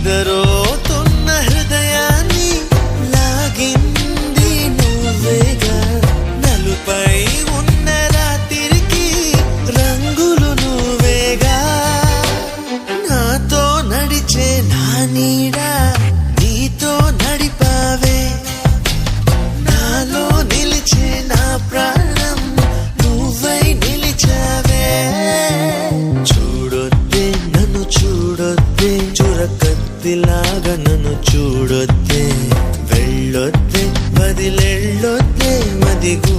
నిదరోతున్న హృదయాన్ని లాగింది నువ్వేగా నలుపై ఉన్న రాత్రికి రంగులు నువ్వేగా నాతో నడిచే నా నీడ నీతో నడిపావే నాలో నిలిచే నా ప్రాణం నువ్వై నిలిచావే చూడొద్దే నన్ను చూడొద్దే చురకత్తిలాగా నన్ను చూడొద్దే వెళ్ళొద్దే వదిలెళ్ళొద్దే మదిగూ